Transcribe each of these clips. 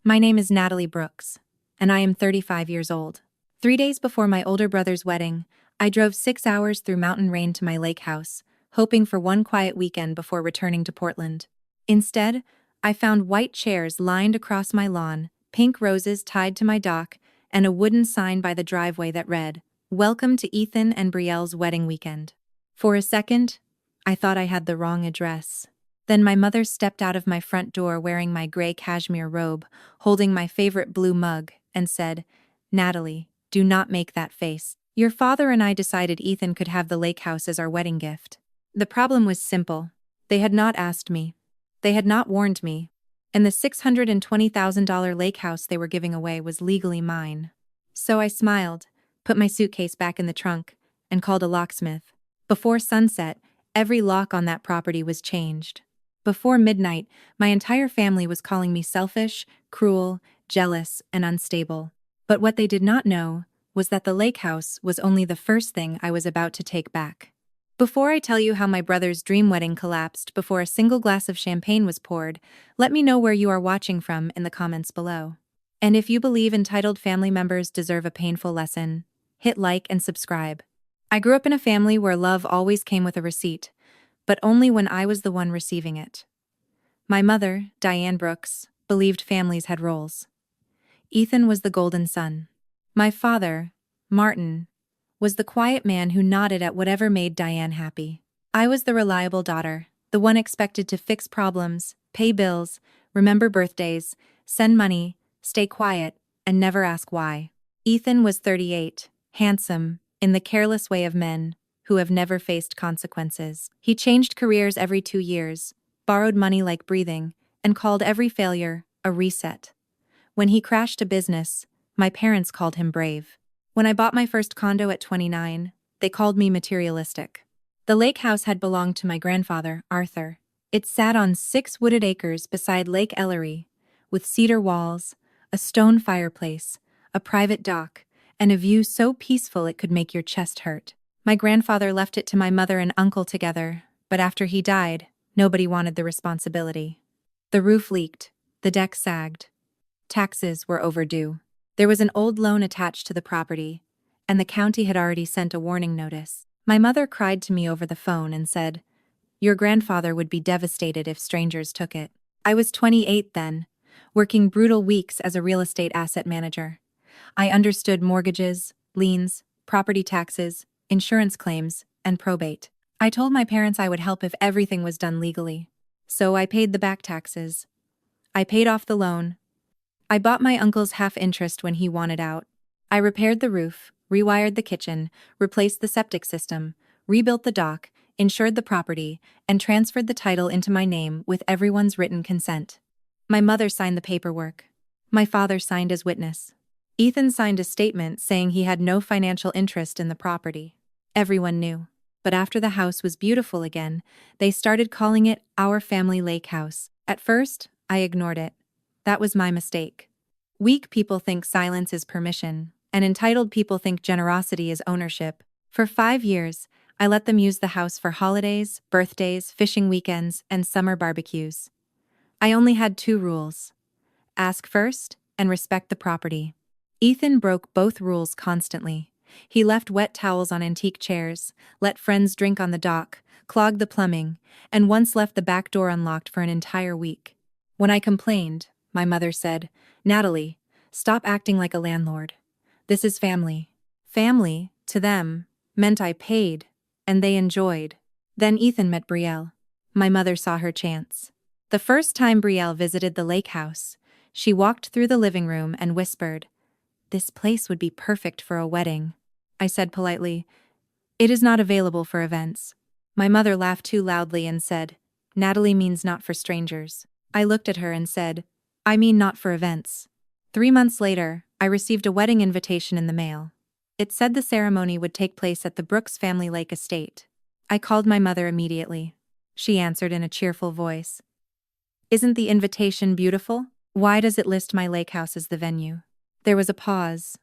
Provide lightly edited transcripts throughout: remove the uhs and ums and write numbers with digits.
My name is Natalie Brooks, and I am 35 years old. 3 days before my older brother's wedding, I drove 6 hours through mountain rain to my lake house, hoping for one quiet weekend before returning to Portland. Instead, I found white chairs lined across my lawn, pink roses tied to my dock, and a wooden sign by the driveway that read, "Welcome to Ethan and Brielle's wedding weekend." For a second, I thought I had the wrong address. Then my mother stepped out of my front door wearing my gray cashmere robe, holding my favorite blue mug, and said, "Natalie, do not make that face. Your father and I decided Ethan could have the lake house as our wedding gift." The problem was simple. They had not asked me. They had not warned me. And the $620,000 lake house they were giving away was legally mine. So I smiled, put my suitcase back in the trunk, and called a locksmith. Before sunset, every lock on that property was changed. Before midnight, my entire family was calling me selfish, cruel, jealous, and unstable. But what they did not know was that the lake house was only the first thing I was about to take back. Before I tell you how my brother's dream wedding collapsed before a single glass of champagne was poured, let me know where you are watching from in the comments below. And if you believe entitled family members deserve a painful lesson, hit like and subscribe. I grew up in a family where love always came with a receipt, but only when I was the one receiving it. My mother, Diane Brooks, believed families had roles. Ethan was the golden son. My father, Martin, was the quiet man who nodded at whatever made Diane happy. I was the reliable daughter, the one expected to fix problems, pay bills, remember birthdays, send money, stay quiet, and never ask why. Ethan was 38, handsome, in the careless way of men who have never faced consequences. He changed careers every 2 years, borrowed money like breathing, and called every failure a reset. When he crashed a business, my parents called him brave. When I bought my first condo at 29, they called me materialistic. The lake house had belonged to my grandfather, Arthur. It sat on 6 wooded acres beside Lake Ellery, with cedar walls, a stone fireplace, a private dock, and a view so peaceful it could make your chest hurt. My grandfather left it to my mother and uncle together, but after he died, nobody wanted the responsibility. The roof leaked, the deck sagged. Taxes were overdue. There was an old loan attached to the property, and the county had already sent a warning notice. My mother cried to me over the phone and said, "Your grandfather would be devastated if strangers took it." I was 28 then, working brutal weeks as a real estate asset manager. I understood mortgages, liens, property taxes, insurance claims, and probate. I told my parents I would help if everything was done legally. So I paid the back taxes. I paid off the loan. I bought my uncle's half interest when he wanted out. I repaired the roof, rewired the kitchen, replaced the septic system, rebuilt the dock, insured the property, and transferred the title into my name with everyone's written consent. My mother signed the paperwork. My father signed as witness. Ethan signed a statement saying he had no financial interest in the property. Everyone knew. But after the house was beautiful again, they started calling it our family lake house. At first, I ignored it. That was my mistake. Weak people think silence is permission, and entitled people think generosity is ownership. For 5 years, I let them use the house for holidays, birthdays, fishing weekends, and summer barbecues. I only had 2 rules. Ask first, and respect the property. Ethan broke both rules constantly. He left wet towels on antique chairs, let friends drink on the dock, clogged the plumbing, and once left the back door unlocked for an entire week. When I complained, my mother said, "Natalie, stop acting like a landlord. This is family." Family, to them, meant I paid, and they enjoyed. Then Ethan met Brielle. My mother saw her chance. The first time Brielle visited the lake house, she walked through the living room and whispered, "This place would be perfect for a wedding." I said politely, "It is not available for events." My mother laughed too loudly and said, "Natalie means not for strangers." I looked at her and said, "I mean not for events." 3 months later, I received a wedding invitation in the mail. It said the ceremony would take place at the Brooks family lake estate. I called my mother immediately. She answered in a cheerful voice, "Isn't the invitation beautiful? Why does it list my lake house as the venue?" There was a pause,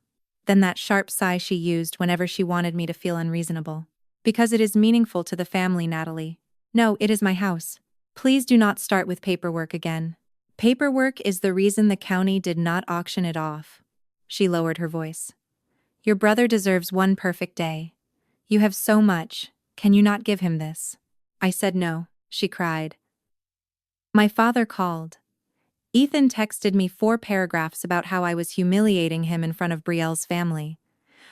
then that sharp sigh she used whenever she wanted me to feel unreasonable. "Because it is meaningful to the family, Natalie. No, it is my house. Please do not start with paperwork again." Paperwork is the reason the county did not auction it off. She lowered her voice. Your brother deserves one perfect day. You have so much. Can you not give him this? I said no, she cried. My father called. Ethan texted me 4 paragraphs about how I was humiliating him in front of Brielle's family.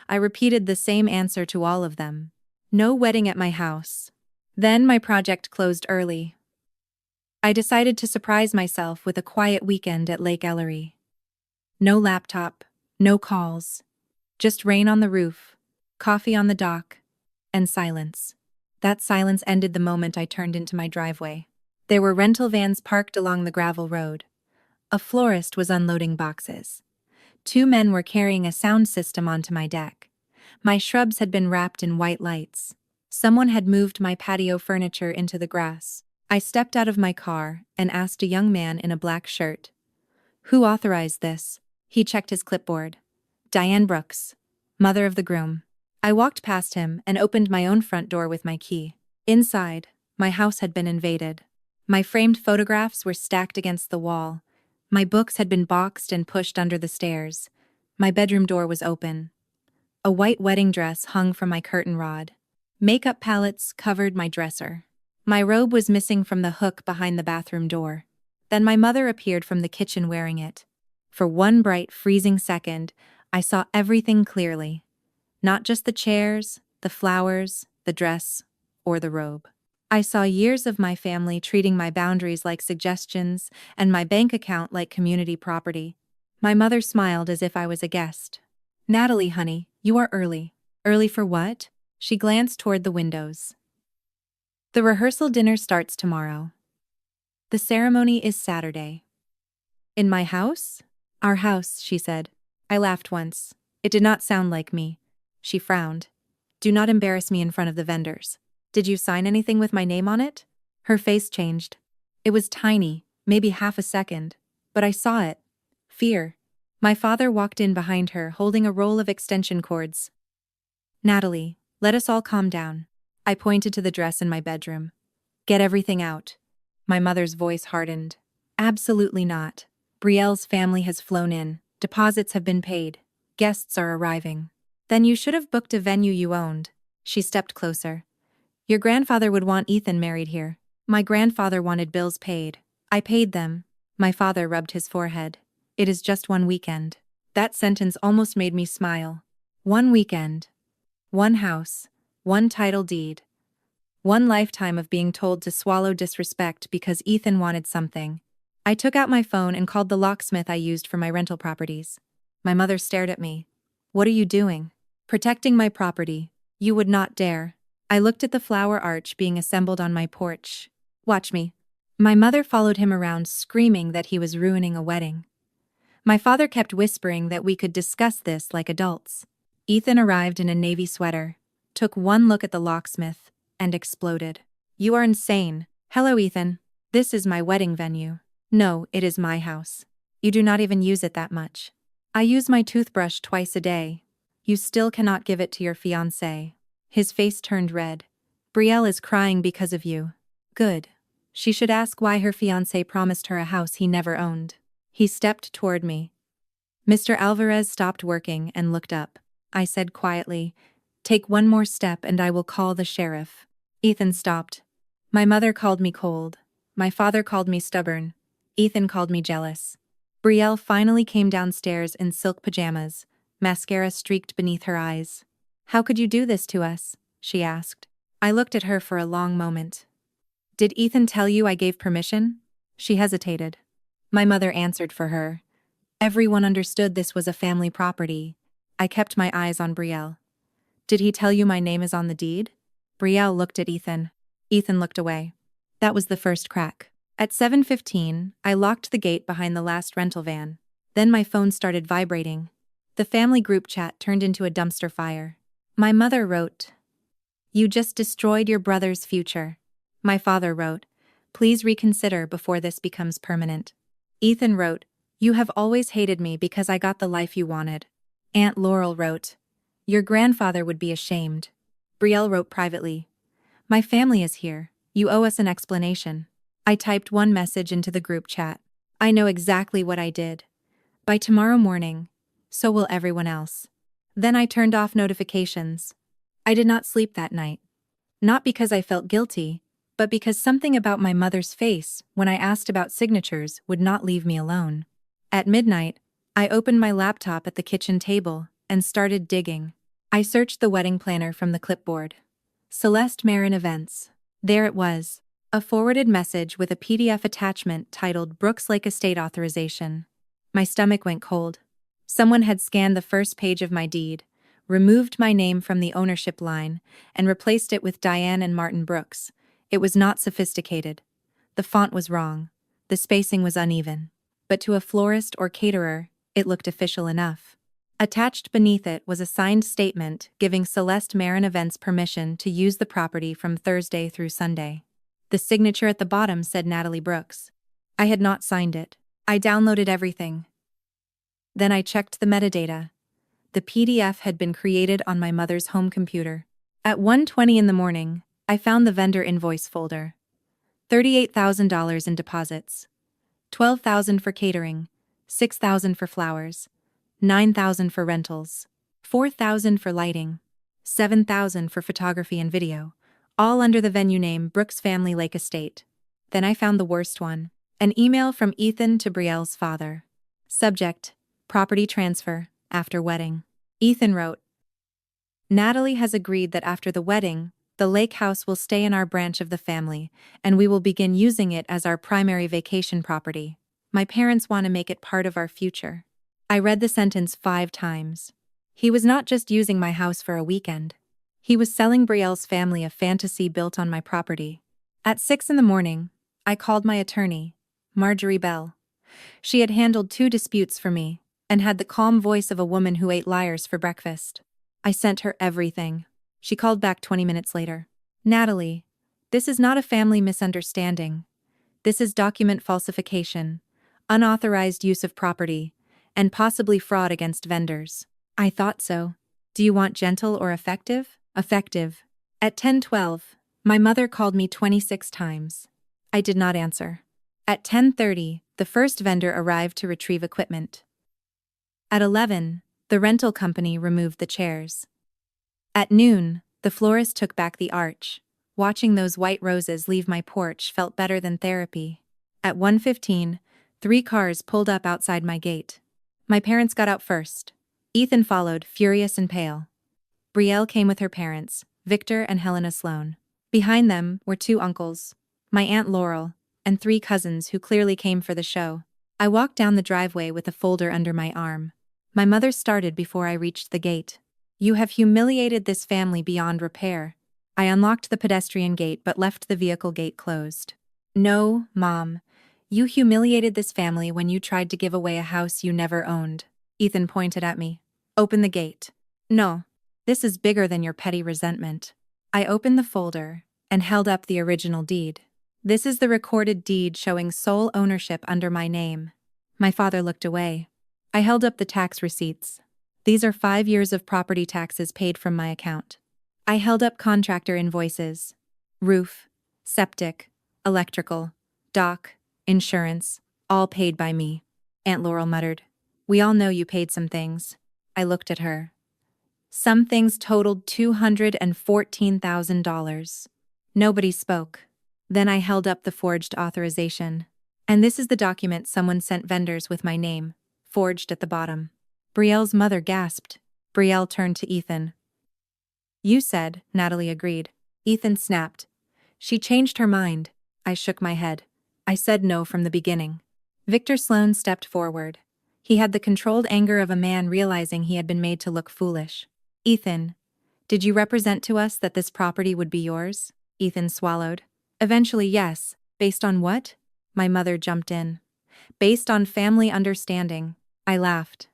I repeated the same answer to all of them. No wedding at my house. Then my project closed early. I decided to surprise myself with a quiet weekend at Lake Ellery. No laptop, no calls. Just rain on the roof, coffee on the dock, and silence. That silence ended the moment I turned into my driveway. There were rental vans parked along the gravel road. A florist was unloading boxes. 2 men were carrying a sound system onto my deck. My shrubs had been wrapped in white lights. Someone had moved my patio furniture into the grass. I stepped out of my car and asked a young man in a black shirt. Who authorized this? He checked his clipboard. Diane Brooks, mother of the groom. I walked past him and opened my own front door with my key. Inside, my house had been invaded. My framed photographs were stacked against the wall. My books had been boxed and pushed under the stairs. My bedroom door was open. A white wedding dress hung from my curtain rod. Makeup palettes covered my dresser. My robe was missing from the hook behind the bathroom door. Then my mother appeared from the kitchen wearing it. For one bright, freezing second, I saw everything clearly. Not just the chairs, the flowers, the dress, or the robe. I saw years of my family treating my boundaries like suggestions and my bank account like community property. My mother smiled as if I was a guest. Natalie, honey, you are early. Early for what? She glanced toward the windows. The rehearsal dinner starts tomorrow. The ceremony is Saturday. In my house? Our house, she said. I laughed once. It did not sound like me. She frowned. Do not embarrass me in front of the vendors. Did you sign anything with my name on it? Her face changed. It was tiny, maybe half a second, but I saw it. Fear. My father walked in behind her, holding a roll of extension cords. Natalie, let us all calm down. I pointed to the dress in my bedroom. Get everything out. My mother's voice hardened. Absolutely not. Brielle's family has flown in. Deposits have been paid. Guests are arriving. Then you should have booked a venue you owned. She stepped closer. Your grandfather would want Ethan married here. My grandfather wanted bills paid. I paid them. My father rubbed his forehead. It is just one weekend. That sentence almost made me smile. One weekend. One house. One title deed. One lifetime of being told to swallow disrespect because Ethan wanted something. I took out my phone and called the locksmith I used for my rental properties. My mother stared at me. What are you doing? Protecting my property. You would not dare. I looked at the flower arch being assembled on my porch. Watch me. My mother followed him around, screaming that he was ruining a wedding. My father kept whispering that we could discuss this like adults. Ethan arrived in a navy sweater, took one look at the locksmith, and exploded. You are insane. Hello, Ethan. This is my wedding venue. No, it is my house. You do not even use it that much. I use my toothbrush twice a day. You still cannot give it to your fiancé. His face turned red. Brielle is crying because of you. Good. She should ask why her fiancé promised her a house he never owned. He stepped toward me. Mr. Alvarez stopped working and looked up. I said quietly, take one more step and I will call the sheriff. Ethan stopped. My mother called me cold. My father called me stubborn. Ethan called me jealous. Brielle finally came downstairs in silk pajamas, mascara streaked beneath her eyes. How could you do this to us? She asked. I looked at her for a long moment. Did Ethan tell you I gave permission? She hesitated. My mother answered for her. Everyone understood this was a family property. I kept my eyes on Brielle. Did he tell you my name is on the deed? Brielle looked at Ethan. Ethan looked away. That was the first crack. At 7:15, I locked the gate behind the last rental van. Then my phone started vibrating. The family group chat turned into a dumpster fire. My mother wrote, "You just destroyed your brother's future." My father wrote, "Please reconsider before this becomes permanent." Ethan wrote, "You have always hated me because I got the life you wanted." Aunt Laurel wrote, "Your grandfather would be ashamed." Brielle wrote privately, "My family is here. You owe us an explanation." I typed one message into the group chat. I know exactly what I did. By tomorrow morning, so will everyone else. Then I turned off notifications. I did not sleep that night. Not because I felt guilty, but because something about my mother's face when I asked about signatures would not leave me alone. At midnight, I opened my laptop at the kitchen table and started digging. I searched the wedding planner from the clipboard. Celeste Marin Events. There it was. A forwarded message with a PDF attachment titled Brooks Lake Estate Authorization. My stomach went cold. Someone had scanned the first page of my deed, removed my name from the ownership line, and replaced it with Diane and Martin Brooks. It was not sophisticated. The font was wrong. The spacing was uneven. But to a florist or caterer, it looked official enough. Attached beneath it was a signed statement giving Celeste Marin Events permission to use the property from Thursday through Sunday. The signature at the bottom said Natalie Brooks. I had not signed it. I downloaded everything. Then I checked the metadata. The PDF had been created on my mother's home computer. At 1:20 in the morning, I found the vendor invoice folder. $38,000 in deposits. $12,000 for catering, $6,000 for flowers, $9,000 for rentals, $4,000 for lighting, $7,000 for photography and video, all under the venue name Brooks Family Lake Estate. Then I found the worst one. An email from Ethan to Brielle's father. Subject: property transfer, after wedding. Ethan wrote, Natalie has agreed that after the wedding, the lake house will stay in our branch of the family, and we will begin using it as our primary vacation property. My parents want to make it part of our future. I read the sentence 5 times. He was not just using my house for a weekend. He was selling Brielle's family a fantasy built on my property. At 6 in the morning, I called my attorney, Marjorie Bell. She had handled 2 disputes for me, and had the calm voice of a woman who ate liars for breakfast. I sent her everything. She called back 20 minutes later. Natalie, this is not a family misunderstanding. This is document falsification, unauthorized use of property, and possibly fraud against vendors. I thought so. Do you want gentle or effective? Effective. At 10:12, my mother called me 26 times. I did not answer. At 10:30, the first vendor arrived to retrieve equipment. At 11, the rental company removed the chairs. At noon, the florist took back the arch. Watching those white roses leave my porch felt better than therapy. At 1:15, 3 cars pulled up outside my gate. My parents got out first. Ethan followed, furious and pale. Brielle came with her parents, Victor and Helena Sloan. Behind them were 2 uncles, my Aunt Laurel, and 3 cousins who clearly came for the show. I walked down the driveway with a folder under my arm. My mother started before I reached the gate. You have humiliated this family beyond repair. I unlocked the pedestrian gate but left the vehicle gate closed. No, Mom. You humiliated this family when you tried to give away a house you never owned. Ethan pointed at me. Open the gate. No. This is bigger than your petty resentment. I opened the folder and held up the original deed. This is the recorded deed showing sole ownership under my name. My father looked away. I held up the tax receipts. These are 5 years of property taxes paid from my account. I held up contractor invoices. Roof, septic, electrical, dock, insurance, all paid by me. Aunt Laurel muttered. We all know you paid some things. I looked at her. Some things totaled $214,000. Nobody spoke. Then I held up the forged authorization. And this is the document someone sent vendors with my name, forged at the bottom. Brielle's mother gasped. Brielle turned to Ethan. You said, Natalie agreed. Ethan snapped. She changed her mind. I shook my head. I said no from the beginning. Victor Sloan stepped forward. He had the controlled anger of a man realizing he had been made to look foolish. Ethan, did you represent to us that this property would be yours? Ethan swallowed. Eventually, yes. Based on what? My mother jumped in. Based on family understanding. I laughed.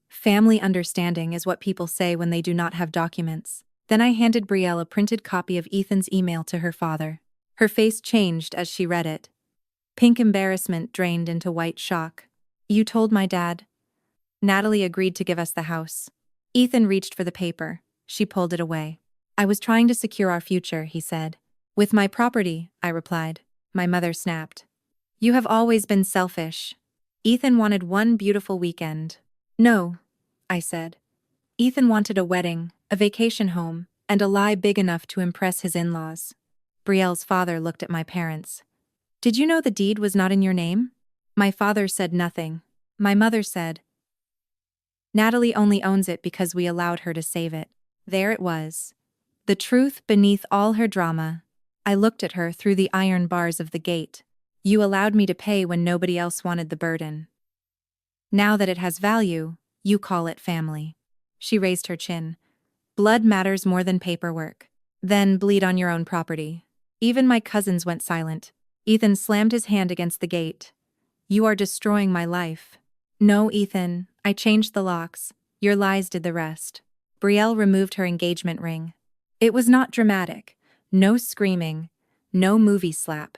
Family understanding is what people say when they do not have documents. Then I handed Brielle a printed copy of Ethan's email to her father. Her face changed as she read it. Pink embarrassment drained into white shock. You told my dad? Natalie agreed to give us the house. Ethan reached for the paper. She pulled it away. I was trying to secure our future, he said. With my property, I replied. My mother snapped. You have always been selfish. Ethan wanted one beautiful weekend. No, I said. Ethan wanted a wedding, a vacation home, and a lie big enough to impress his in-laws. Brielle's father looked at my parents. Did you know the deed was not in your name? My father said nothing. My mother said, Natalie only owns it because we allowed her to save it. There it was. The truth beneath all her drama. I looked at her through the iron bars of the gate. You allowed me to pay when nobody else wanted the burden. Now that it has value, you call it family. She raised her chin. Blood matters more than paperwork. Then bleed on your own property. Even my cousins went silent. Ethan slammed his hand against the gate. You are destroying my life. No, Ethan, I changed the locks. Your lies did the rest. Brielle removed her engagement ring. It was not dramatic. No screaming. No movie slap.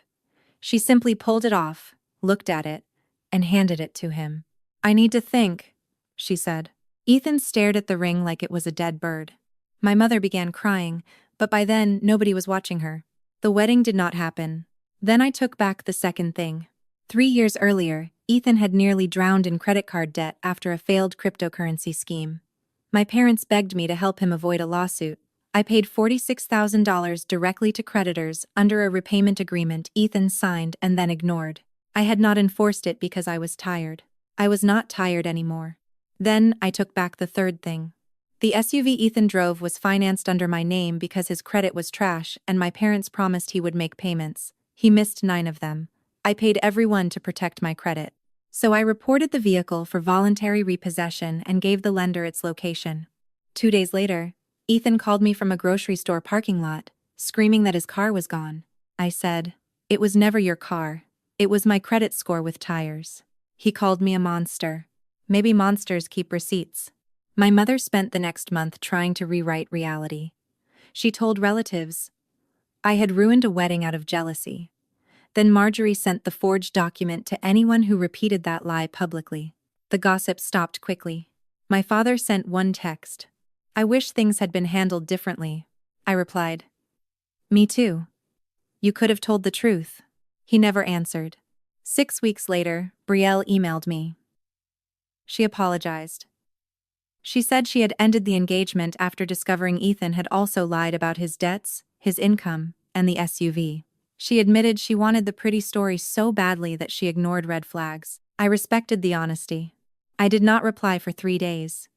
She simply pulled it off, looked at it, and handed it to him. I need to think, she said. Ethan stared at the ring like it was a dead bird. My mother began crying, but by then nobody was watching her. The wedding did not happen. Then I took back the second thing. 3 years earlier, Ethan had nearly drowned in credit card debt after a failed cryptocurrency scheme. My parents begged me to help him avoid a lawsuit. I paid $46,000 directly to creditors under a repayment agreement Ethan signed and then ignored. I had not enforced it because I was tired. I was not tired anymore. Then I took back the third thing. The SUV Ethan drove was financed under my name because his credit was trash and my parents promised he would make payments. He missed 9 of them. I paid everyone to protect my credit. So I reported the vehicle for voluntary repossession and gave the lender its location. 2 days later, Ethan called me from a grocery store parking lot, screaming that his car was gone. I said, it was never your car. It was my credit score with tires. He called me a monster. Maybe monsters keep receipts. My mother spent the next month trying to rewrite reality. She told relatives, I had ruined a wedding out of jealousy. Then Marjorie sent the forged document to anyone who repeated that lie publicly. The gossip stopped quickly. My father sent one text. I wish things had been handled differently. I replied. Me too. You could have told the truth. He never answered. 6 weeks later, Brielle emailed me. She apologized. She said she had ended the engagement after discovering Ethan had also lied about his debts, his income, and the SUV. She admitted she wanted the pretty story so badly that she ignored red flags. I respected the honesty. I did not reply for 3 days.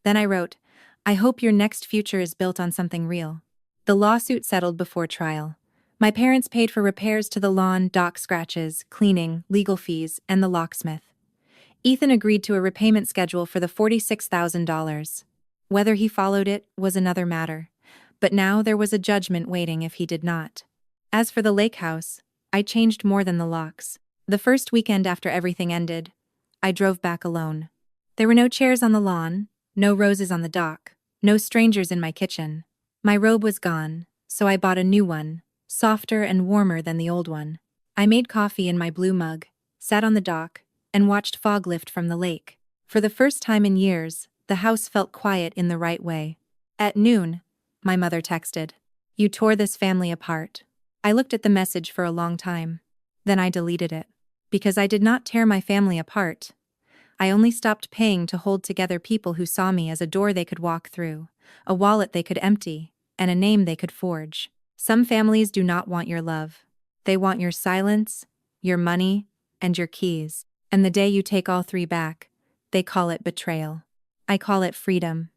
Then I wrote, I hope your next future is built on something real. The lawsuit settled before trial. My parents paid for repairs to the lawn, dock scratches, cleaning, legal fees, and the locksmith. Ethan agreed to a repayment schedule for the $46,000. Whether he followed it was another matter, but now there was a judgment waiting if he did not. As for the lake house, I changed more than the locks. The first weekend after everything ended, I drove back alone. There were no chairs on the lawn, no roses on the dock, no strangers in my kitchen. My robe was gone, so I bought a new one, softer and warmer than the old one. I made coffee in my blue mug, sat on the dock, and watched fog lift from the lake. For the first time in years, the house felt quiet in the right way. At noon, my mother texted, You tore this family apart. I looked at the message for a long time. Then I deleted it. Because I did not tear my family apart. I only stopped paying to hold together people who saw me as a door they could walk through, a wallet they could empty, and a name they could forge. Some families do not want your love. They want your silence, your money, and your keys. And the day you take all 3 back, they call it betrayal. I call it freedom.